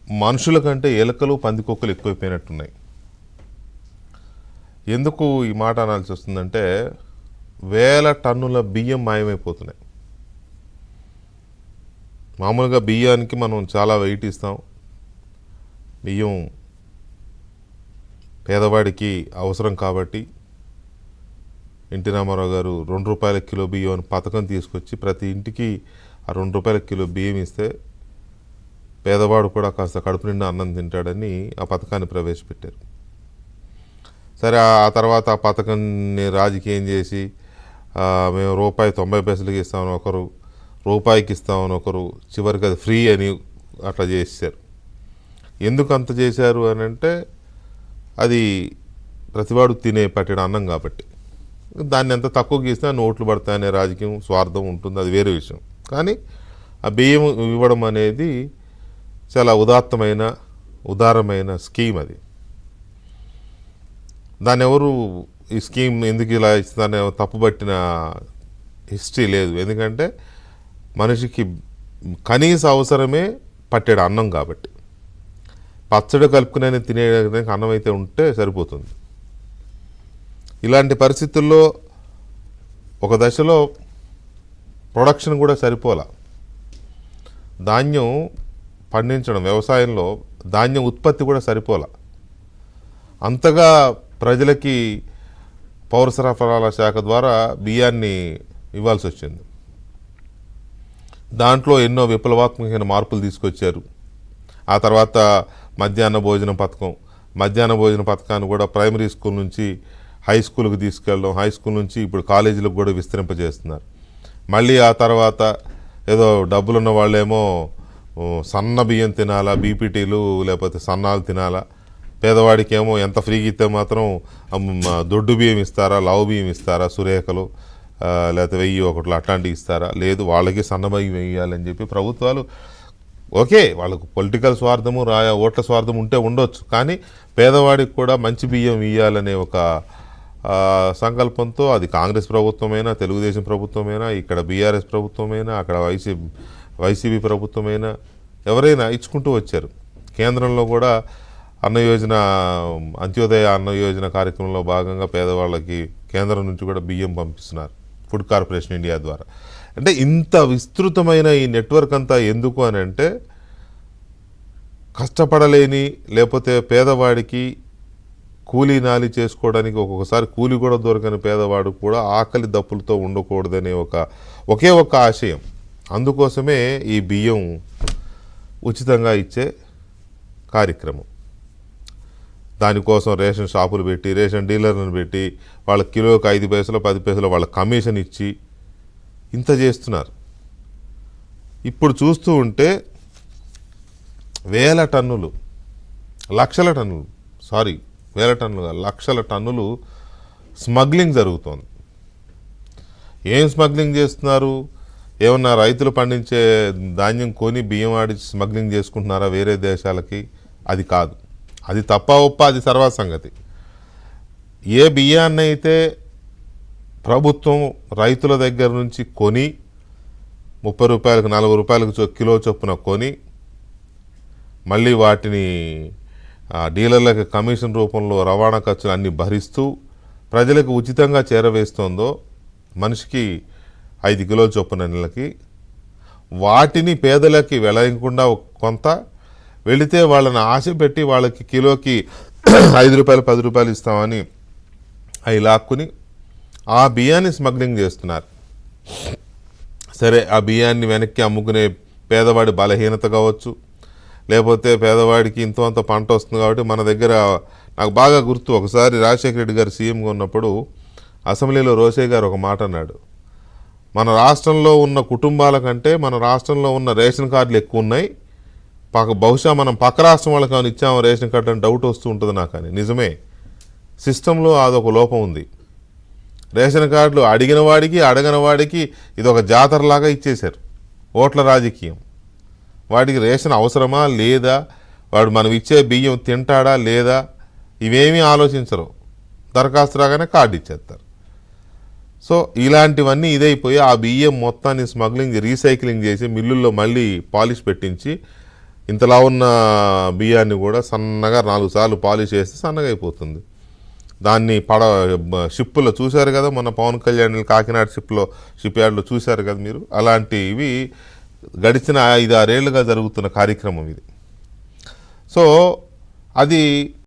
మనుషుల కంటే ఎలుకలు పందికొక్కులు ఎక్కువైపోయినట్టున్నాయి. ఎందుకు ఈ మాట అనాల్సి వస్తుందంటే వేల టన్నుల బియ్యం మాయమైపోతున్నాయి. మామూలుగా బియ్యానికి మనం చాలా వెయిట్ ఇస్తాం. బియ్యం పేదవాడికి అవసరం కాబట్టి ఎన్టీ రామారావు గారు ₹2 కిలో బియ్యం అని పథకం తీసుకొచ్చి ప్రతి ఇంటికి ఆ ₹2 కిలో బియ్యం ఇస్తే పేదవాడు కూడా కాస్త కడుపు నిండా అన్నం తింటాడని ఆ పథకాన్ని ప్రవేశపెట్టారు. సరే, ఆ తర్వాత ఆ పథకాన్ని రాజకీయం చేసి మేము ₹1.90 ఇస్తామని ఒకరు, రూపాయికి ఇస్తామని ఒకరు, చివరికి అది ఫ్రీ అని అట్లా చేశారు. ఎందుకు అంత చేశారు అని అంటే అది ప్రతివాడు తినే పట్టిన అన్నం కాబట్టి. దాన్ని ఎంత తక్కువకి ఇస్తే నోట్లు పడతాయనే రాజకీయం స్వార్థం ఉంటుంది, అది వేరే విషయం. కానీ ఆ బియ్యం ఇవ్వడం అనేది చాలా ఉదారమైన స్కీమ్. అది దాన్ని ఎవరు ఈ స్కీమ్ ఎందుకు ఇలా ఇస్తుందని తప్పుపట్టిన హిస్టరీ లేదు. ఎందుకంటే మనిషికి కనీస అవసరమే పట్టేడు అన్నం కాబట్టి. పచ్చడి కలుపుకునే తినేదానికి అన్నం అయితే ఉంటే సరిపోతుంది. ఇలాంటి పరిస్థితుల్లో ఒక దశలో ప్రొడక్షన్ కూడా సరిపోలా. ధాన్యం పండించడం, వ్యవసాయంలో ధాన్యం ఉత్పత్తి కూడా సరిపోలా. అంతగా ప్రజలకి పౌర సరఫరాల శాఖ ద్వారా బియ్యాన్ని ఇవ్వాల్సి వచ్చింది. దాంట్లో ఎన్నో విప్లవాత్మకమైన మార్పులు తీసుకొచ్చారు. ఆ తర్వాత మధ్యాహ్న భోజన పథకాన్ని కూడా ప్రైమరీ స్కూల్ నుంచి హై స్కూల్కి తీసుకెళ్ళడం, హై స్కూల్ నుంచి ఇప్పుడు కాలేజీలకు కూడా విస్తరింపజేస్తున్నారు. మళ్ళీ ఆ తర్వాత ఏదో డబ్బులున్న వాళ్ళేమో సన్న బియ్యం తినాలా, బీపీటీలు లేకపోతే సన్నాలు తినాలా, పేదవాడికి ఏమో ఎంత ఫ్రీగా ఇస్తే మాత్రం దొడ్డు బియ్యం ఇస్తారా, లావు బియ్యం ఇస్తారా, సురేఖలు లేకపోతే 1000 అట్లాంటివి ఇస్తారా, లేదు వాళ్ళకి సన్న బియ్యం వేయాలని చెప్పి ప్రభుత్వాలు. ఓకే, వాళ్ళకు పొలిటికల్ స్వార్థము, ఓట్ల స్వార్థం ఉంటే ఉండొచ్చు, కానీ పేదవాడికి కూడా మంచి బియ్యం ఇవ్వాలనే ఒక సంకల్పంతో అది కాంగ్రెస్ ప్రభుత్వమైనా, తెలుగుదేశం ప్రభుత్వమైనా, ఇక్కడ బీఆర్ఎస్ ప్రభుత్వమైనా, అక్కడ వైసీపీ ప్రభుత్వమైనా ఎవరైనా ఇచ్చుకుంటూ వచ్చారు. కేంద్రంలో కూడా అంత్యోదయ అన్న యోజన కార్యక్రమంలో భాగంగా పేదవాళ్ళకి కేంద్రం నుంచి కూడా బియ్యం పంపిస్తున్నారు ఫుడ్ కార్పొరేషన్ ఇండియా ద్వారా. అంటే ఇంత విస్తృతమైన ఈ నెట్వర్క్ అంతా ఎందుకు అని అంటే కష్టపడలేని లేకపోతే పేదవాడికి కూలీ నాలి చేసుకోవడానికి ఒక్కొక్కసారి కూలీ కూడా దొరకని పేదవాడు కూడా ఆకలి దప్పులతో ఉండకూడదనే ఒకే ఒక ఆశయం. అందుకోసమే ఈ బియ్యం ఉచితంగా ఇచ్చే కార్యక్రమం. దానికోసం రేషన్ షాపులు పెట్టి, రేషన్ డీలర్లను పెట్టి, వాళ్ళ కిలోకి 5 పైసలు 10 పైసలు వాళ్ళ కమిషన్ ఇచ్చి ఇంత చేస్తున్నారు. ఇప్పుడు చూస్తూ ఉంటే లక్షల టన్నులు స్మగ్లింగ్ జరుగుతోంది. ఏం స్మగ్లింగ్ చేస్తున్నారు? ఏమన్నా రైతులు పండించే ధాన్యం కొని బియ్యం ఆడి స్మగ్లింగ్ చేసుకుంటున్నారా వేరే దేశాలకి? అది కాదు, అది తప్ప అది సర్వసంగతి. ఏ బియ్యాన్ని అయితే ప్రభుత్వం రైతుల దగ్గర నుంచి కొని ₹30 ₹40 కిలో చొప్పున కొని మళ్ళీ వాటిని డీలర్లకు కమిషన్ రూపంలో రవాణా ఖర్చులు అన్నీ భరిస్తూ ప్రజలకు ఉచితంగా చేరవేస్తోందో, మనిషికి 5 కిలోల చొప్పున నెలకి, వాటిని పేదలకి వెళయకుండా కొంత వెళితే వాళ్ళని ఆశ పెట్టి వాళ్ళకి కిలోకి ₹5 ₹10 ఇస్తామని అవి లాక్కుని ఆ బియ్యాన్ని స్మగ్లింగ్ చేస్తున్నారు. సరే, ఆ బియ్యాన్ని వెనక్కి అమ్ముకునే పేదవాడి బలహీనత కావచ్చు, లేకపోతే పేదవాడికి ఇంత పంట వస్తుంది కాబట్టి మన దగ్గర. నాకు బాగా గుర్తు, ఒకసారి రాజశేఖర రెడ్డి గారు సీఎంగా ఉన్నప్పుడు అసెంబ్లీలో రోషయ్య గారు ఒక మాట అన్నాడు, మన రాష్ట్రంలో ఉన్న కుటుంబాల కంటే మన రాష్ట్రంలో ఉన్న రేషన్ కార్డులు ఎక్కువ ఉన్నాయి, బహుశా మనం పక్క రాష్ట్రం వాళ్ళకి ఏమైనా ఇచ్చాము రేషన్ కార్డు అని డౌట్ వస్తూ ఉంటుంది నాకు అని. నిజమే, సిస్టంలో అదొక లోపం ఉంది. రేషన్ కార్డులు అడిగిన వాడికి అడగని వాడికి ఇదొక జాతరలాగా ఇచ్చేశారు. ఓట్ల రాజకీయం. వాడికి రేషన్ అవసరమా లేదా, వాడు మనం ఇచ్చే బియ్యం తింటాడా లేదా, ఇవేమీ ఆలోచించరు. దరఖాస్తు రాగానే కార్డు ఇచ్చేస్తారు. సో ఇలాంటివన్నీ ఇదైపోయి ఆ బియ్యం మొత్తాన్ని స్మగ్లింగ్ రీసైక్లింగ్ చేసి మిల్లుల్లో మళ్ళీ పాలిష్ పెట్టించి ఇంతలా ఉన్న బియ్యాన్ని కూడా సన్నగా 4 సార్లు పాలిష్ చేస్తే సన్నగా అయిపోతుంది. దాన్ని షిప్పులో చూశారు కదా, మొన్న పవన్ కళ్యాణ్ కాకినాడ షిప్ యార్డ్లో చూశారు కదా మీరు. అలాంటివి గడిచిన 5-6 ఏళ్ళుగా జరుగుతున్న కార్యక్రమం ఇది. సో అది